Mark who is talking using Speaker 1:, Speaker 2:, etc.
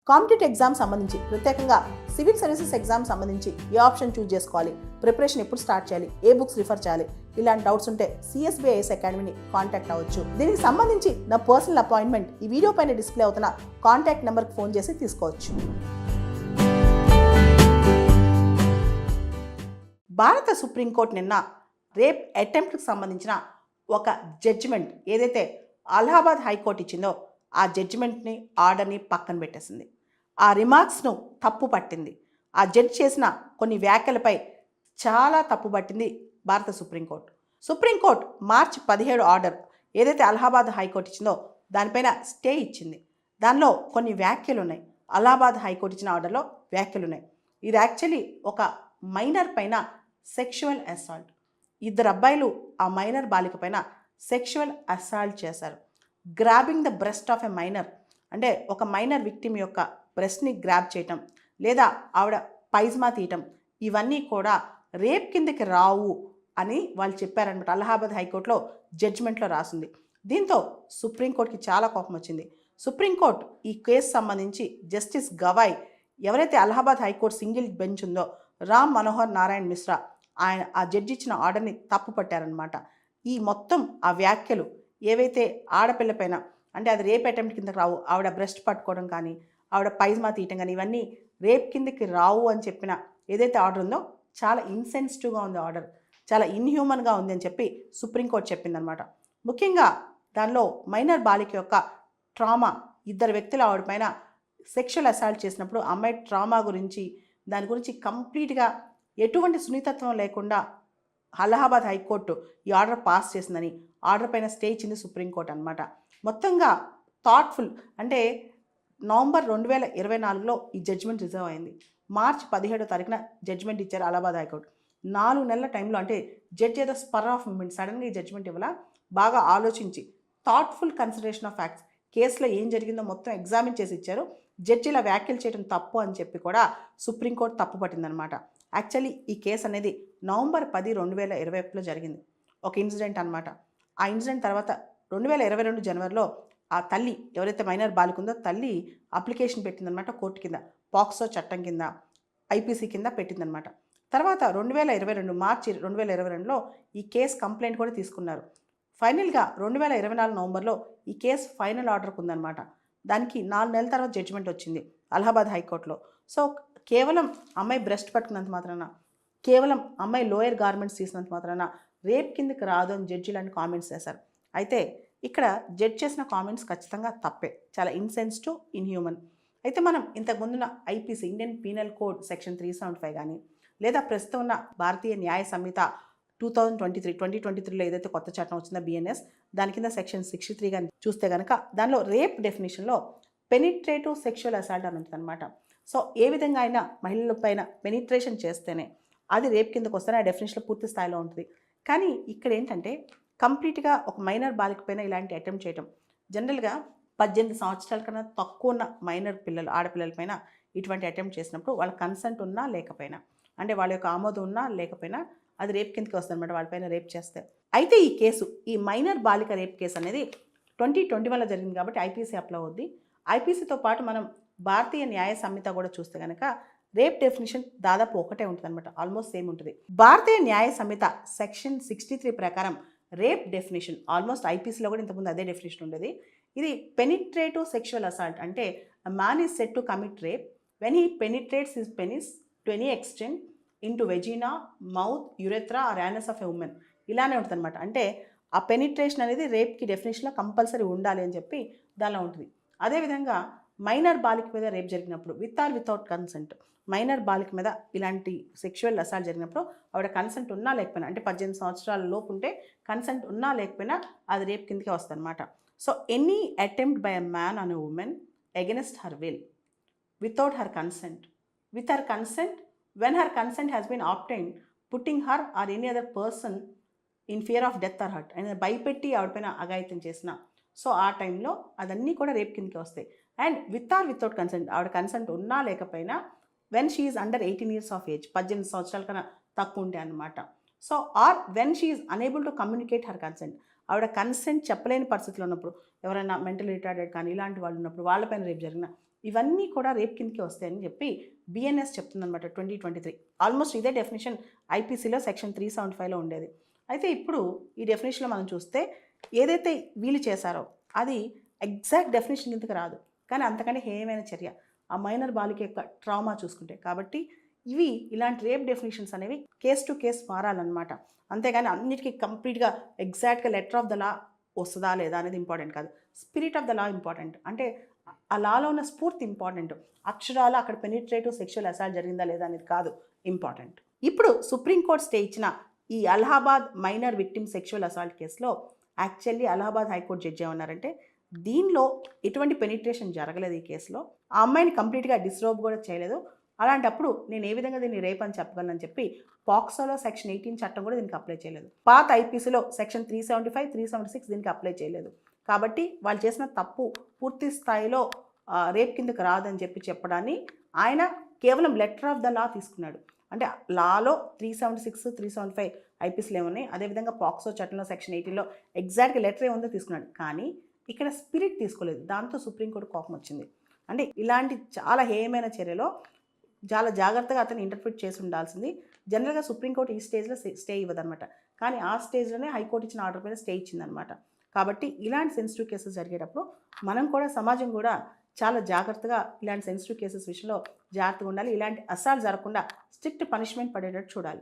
Speaker 1: Competitive exam సంబంధించి ప్రత్యేకంగా civil services exam సంబంధించి ఏ ఆప్షన్ చూస్ చేసుకోవాలి, ప్రిపరేషన్ ఎప్పుడు స్టార్ట్ చేయాలి, ఏ బుక్స్ రిఫర్ చేయాలి, ఇలాంటి డౌట్స్ ఉంటే CSBIS అకాడమీని కాంటాక్ట్ అవ్వచ్చు. దీనికి సంబంధించి నా పర్సనల్ అపాయింట్మెంట్ ఈ వీడియో పైన డిస్ప్లే అవుతున్న కాంటాక్ట్ నెంబర్కి ఫోన్ చేసి తీసుకోవచ్చు. భారత సుప్రీంకోర్టు నిన్న రేప్ అటెంప్ట్కి సంబంధించిన ఒక జడ్జిమెంట్ ఏదైతే అలహాబాద్ హైకోర్టు ఇచ్చిందో ఆ జడ్జిమెంట్ని, ఆర్డర్ని పక్కన పెట్టేసింది. ఆ రిమార్క్స్ను తప్పు పట్టింది. ఆ జడ్జి చేసిన కొన్ని వ్యాఖ్యలపై చాలా తప్పు పట్టింది భారత సుప్రీంకోర్టు. సుప్రీంకోర్టు మార్చి 17 ఆర్డర్ ఏదైతే అలహాబాద్ హైకోర్టు ఇచ్చిందో దానిపైన స్టే ఇచ్చింది. దానిలో కొన్ని వ్యాఖ్యలు ఉన్నాయి. అలహాబాద్ హైకోర్టు ఇచ్చిన ఆర్డర్లో వ్యాఖ్యలు ఉన్నాయి. ఇది యాక్చువల్లీ ఒక మైనర్ పైన సెక్షువల్ అసాల్ట్. 2 అబ్బాయిలు ఆ మైనర్ బాలిక పైన సెక్షువల్ అసాల్ట్ చేశారు. Grabbing the breast of a minor అంటే ఒక మైనర్ విక్టిమ్ యొక్క బ్రెస్ట్ని గ్రాబ్ చేయటం లేదా ఆవిడ పైజ్మా తీయటం ఇవన్నీ కూడా రేప్ కిందకి రావు అని వాళ్ళు చెప్పారనమాట. అలహాబాద్ హైకోర్టులో జడ్జిమెంట్లో రాసింది. దీంతో సుప్రీంకోర్టుకి చాలా కోపం వచ్చింది. సుప్రీంకోర్టు ఈ కేసు సంబంధించి జస్టిస్ గవాయ్ ఎవరైతే అలహాబాద్ హైకోర్టు సింగిల్ బెంచ్ ఉందో రామ్ మనోహర్ నారాయణ్ మిశ్రా ఆయన ఆ జడ్జి ఇచ్చిన ఆర్డర్ని తప్పు పట్టారనమాట. ఈ మొత్తం ఆ వ్యాఖ్యలు ఏవైతే ఆడపిల్ల పైన అంటే అది రేప్ అటెంప్ట్ కిందకి రావు, ఆవిడ బ్రెస్ట్ పట్టుకోవడం కానీ ఆవిడ పైజ్మా తీయటం కానీ ఇవన్నీ రేప్ కిందకి రావు అని చెప్పిన ఏదైతే ఆర్డర్ ఉందో చాలా ఇన్సెన్సిటివ్గా ఉంది. ఆర్డర్ చాలా ఇన్హ్యూమన్గా ఉంది అని చెప్పి సుప్రీంకోర్టు చెప్పిందనమాట. ముఖ్యంగా దానిలో మైనర్ బాలిక యొక్క ట్రామా, 2 వ్యక్తులు ఆవిడ పైన సెక్షువల్ అసాల్ట్ చేసినప్పుడు అమ్మాయి ట్రామా గురించి దాని గురించి కంప్లీట్గా ఎటువంటి సున్నితత్వం లేకుండా అలహాబాద్ హైకోర్టు ఈ ఆర్డర్ పాస్ చేసిందని ఆర్డర్ పైన స్టే ఇచ్చింది సుప్రీంకోర్టు అనమాట. మొత్తంగా థాట్ఫుల్ అంటే నవంబర్ 2024లో ఈ జడ్జిమెంట్ రిజర్వ్ అయింది. మార్చి 17వ తారీఖున జడ్జిమెంట్ ఇచ్చారు అలహాబాద్ హైకోర్టు. 4 నెలల టైంలో అంటే జడ్జి ఏదో స్పర్ ఆఫ్ మూమెంట్ సడన్గా ఈ జడ్జిమెంట్ ఇవ్వాల, బాగా ఆలోచించి థాట్ఫుల్ కన్సిడరేషన్ ఆఫ్ ఫ్యాక్ట్స్ కేసులో ఏం జరిగిందో మొత్తం ఎగ్జామిన్ చేసి ఇచ్చారు. జడ్జిలా వ్యాఖ్యలు చేయడం తప్పు అని చెప్పి కూడా సుప్రీంకోర్టు తప్పు పట్టిందనమాట. యాక్చువల్లీ ఈ కేసు అనేది నవంబర్ 10, 2021లో జరిగింది. ఒక ఇన్సిడెంట్ అనమాట. ఆ ఇన్సిడెంట్ తర్వాత 2022 జనవరిలో ఆ తల్లి ఎవరైతే మైనర్ బాలిక ఉందో తల్లి అప్లికేషన్ పెట్టిందనమాట కోర్టు కింద, పాక్సో చట్టం కింద, IPC కింద పెట్టిందనమాట. తర్వాత 2022 మార్చి 2022లో ఈ కేసు కంప్లైంట్ కూడా తీసుకున్నారు. ఫైనల్గా 2024 నవంబర్లో ఈ కేసు ఫైనల్ ఆర్డర్కి ఉందన్నమాట. దానికి 4 నెలల తర్వాత జడ్జిమెంట్ వచ్చింది అలహాబాద్ హైకోర్టులో. సో కేవలం అమ్మాయి బ్రెస్ట్ పట్టుకున్నంత మాత్రాన, కేవలం అమ్మాయి లోయర్ గార్మెంట్స్ తీసినంత మాత్రాన రేప్ కిందకి రాదు అని జడ్జి లాంటి కామెంట్స్ చేశారు. అయితే ఇక్కడ జడ్జ్ చేసిన కామెంట్స్ ఖచ్చితంగా తప్పే, చాలా ఇన్సెన్సిటివ్, ఇన్హ్యూమన్. అయితే మనం ఇంతకుముందున్న IPC Indian penal code section 375 కానీ లేదా ప్రస్తుతం ఉన్న భారతీయ న్యాయ సంహిత 2023లో ఏదైతే కొత్త చట్టం వచ్చిందో BNS దాని కింద సెక్షన్ 63 కానీ చూస్తే కనుక దానిలో రేప్ డెఫినేషన్లో పెనిట్రేటివ్ సెక్షువల్ అసాల్ట్ అని ఉంటుంది అనమాట. సో ఏ విధంగా అయినా మహిళల పైన పెనిట్రేషన్ చేస్తేనే అది రేప్ కిందకు వస్తేనే ఆ డెఫినేషన్లో పూర్తి స్థాయిలో ఉంటుంది. కానీ ఇక్కడ ఏంటంటే కంప్లీట్గా ఒక మైనర్ బాలిక పైన ఇలాంటి అటెంప్ట్ చేయడం, జనరల్గా 18 సంవత్సరాల కన్నా తక్కువ ఉన్న మైనర్ పిల్లలు ఆడపిల్లల పైన ఇటువంటి అటెంప్ట్ చేసినప్పుడు వాళ్ళ కన్సెంట్ ఉన్నా లేకపోయినా అంటే వాళ్ళ యొక్క ఆమోదం ఉన్నా లేకపోయినా అది రేప్ కిందకి వస్తుంది అనమాట వాళ్ళపైన రేప్ చేస్తే. అయితే ఈ కేసు ఈ మైనర్ బాలిక రేప్ కేసు అనేది 2021లో జరిగింది కాబట్టి IPC అప్లై అవుద్ది. IPCతో పాటు మనం భారతీయ న్యాయ సంహిత కూడా చూస్తే కనుక రేప్ డెఫినేషన్ దాదాపు ఒకటే ఉంటుంది అనమాట, ఆల్మోస్ట్ సేమ్ ఉంటుంది. భారతీయ న్యాయ సంహిత సెక్షన్ 63 ప్రకారం రేప్ డెఫినేషన్ ఆల్మోస్ట్ IPCలో కూడా ఇంతకుముందు అదే డెఫినేషన్ ఉండేది. ఇది పెనిట్రేటివ్ సెక్షువల్ అసాల్ట్ అంటే a man is said to commit rape when he penetrates his penis to any extent into vagina, mouth, urethra or anus of a woman. ఇలానే ఉంటుంది అనమాట. అంటే ఆ పెనిట్రేషన్ అనేది రేప్కి డెఫినేషన్లో కంపల్సరీ ఉండాలి అని చెప్పి దానిలో ఉంటుంది. అదేవిధంగా మైనర్ బాలిక మీద రేప్ జరిగినప్పుడు with or without consent, minor బాలిక మీద ఇలాంటి సెక్షువల్ అసాల్ట్ జరిగినప్పుడు ఆవిడ కన్సెంట్ ఉన్నా లేకపోయినా అంటే 18 సంవత్సరాల లోపు ఉంటే కన్సెంట్ ఉన్నా లేకపోయినా అది రేప్ కిందకే వస్తుంది అనమాట. So any attempt by a man on a woman against her will without her consent, with her consent, when her consent has been obtained, putting her or any other person in fear of death or hurt అని భయపెట్టి ఆవిడపైన అఘాయిత్యం చేసిన, so ఆ టైంలో అదన్నీ కూడా rape కిందకి వస్తాయి. And with or without consent, ఆవిడ కన్సెంట్ ఉన్నా లేకపోయినా when she is under 18 years of age, 18 సంవత్సరాల కన్నా తక్కువ ఉంటే అనమాట. So or when she is unable to communicate her consent, ఆవిడ కన్సెంట్ చెప్పలేని పరిస్థితిలో ఉన్నప్పుడు, ఎవరైనా మెంటల్ రిటార్డెడ్ కానీ ఇలాంటి వాళ్ళు ఉన్నప్పుడు వాళ్ళపైన రేపు జరిగిన ఇవన్నీ కూడా రేప్ కిందకి వస్తాయని చెప్పి బిఎన్ఎస్ చెప్తుందన్నమాట 2023. ఆల్మోస్ట్ ఇదే డెఫినేషన్ ఐపీసీలో సెక్షన్ 375లో ఉండేది. అయితే ఇప్పుడు ఈ డెఫినేషన్లో మనం చూస్తే ఏదైతే వీళ్ళు చేశారో అది ఎగ్జాక్ట్ డెఫినేషన్ కిందకి రాదు, కానీ అంతకంటే హేయమైన చర్య ఆ మైనర్ బాలిక యొక్క ట్రామా చూసుకుంటే. కాబట్టి ఇలాంటి రేప్ డెఫినేషన్స్ అనేవి కేస్ టు కేస్ మారాలన్నమాట. అంతేగాని అన్నిటికీ కంప్లీట్గా ఎగ్జాక్ట్గా లెటర్ ఆఫ్ ద లా వస్తుందా లేదా అనేది ఇంపార్టెంట్ కాదు, spirit of the law important. అంటే ఆ లాలో ఉన్న స్ఫూర్తి ఇంపార్టెంట్, అక్షరాలు అక్కడ పెనిట్రేటివ్ సెక్షువల్ అసాల్ట్ జరిగిందా లేదా అనేది కాదు ఇంపార్టెంట్. ఇప్పుడు సుప్రీంకోర్టు స్టే ఇచ్చిన ఈ Allahabad minor victim sexual assault కేసులో యాక్చువల్లీ అలహాబాద్ హైకోర్టు జడ్జి ఏమన్నారంటే దీనిలో ఎటువంటి పెనిట్రేషన్ జరగలేదు ఈ కేసులో, ఆ అమ్మాయిని కంప్లీట్గా డిస్రోబ్ కూడా చేయలేదు, అలాంటప్పుడు నేను ఏ విధంగా దీన్ని రేప్ అని చెప్పగలను చెప్పి పాక్సోలో సెక్షన్ 18 చట్టం కూడా దీనికి అప్లై చేయలేదు. పాత ఐపీసీలో సెక్షన్ 375, 376 దీనికి అప్లై చేయలేదు. కాబట్టి వాళ్ళు చేసిన తప్పు పూర్తి స్థాయిలో రేప్ కిందకి రాదని చెప్పడాన్ని ఆయన కేవలం లెటర్ ఆఫ్ ద లా తీసుకున్నాడు. అంటే లాలో 376, 375 ఐపీసీలు ఏమున్నాయి, అదేవిధంగా పాక్సో చట్టంలో సెక్షన్ 18లో ఎగ్జాక్ట్గా లెటర్ ఏముందో తీసుకున్నాడు, కానీ ఇక్కడ స్పిరిట్ తీసుకోలేదు. దాంతో సుప్రీంకోర్టు కోపం వచ్చింది. అంటే ఇలాంటి చాలా హేయమైన చర్యలో చాలా జాగ్రత్తగా అతను ఇంటర్ప్రిట్ చేసి ఉండాల్సింది. జనరల్గా సుప్రీంకోర్టు ఈ స్టేజ్లో స్టే ఇవ్వదన్నమాట, కానీ ఆ స్టేజ్లోనే హైకోర్టు ఇచ్చిన ఆర్డర్ పైన స్టే ఇచ్చిందనమాట. కాబట్టి ఇలాంటి సెన్సిటివ్ కేసెస్ జరిగేటప్పుడు మనం కూడా, సమాజం కూడా చాలా జాగ్రత్తగా ఇలాంటి సెన్సిటివ్ కేసెస్ విషయంలో జాగ్రత్తగా ఉండాలి. ఇలాంటి అసాల్ట్ జరగకుండా స్ట్రిక్ట్ పనిష్మెంట్ పడేటట్టు చూడాలి.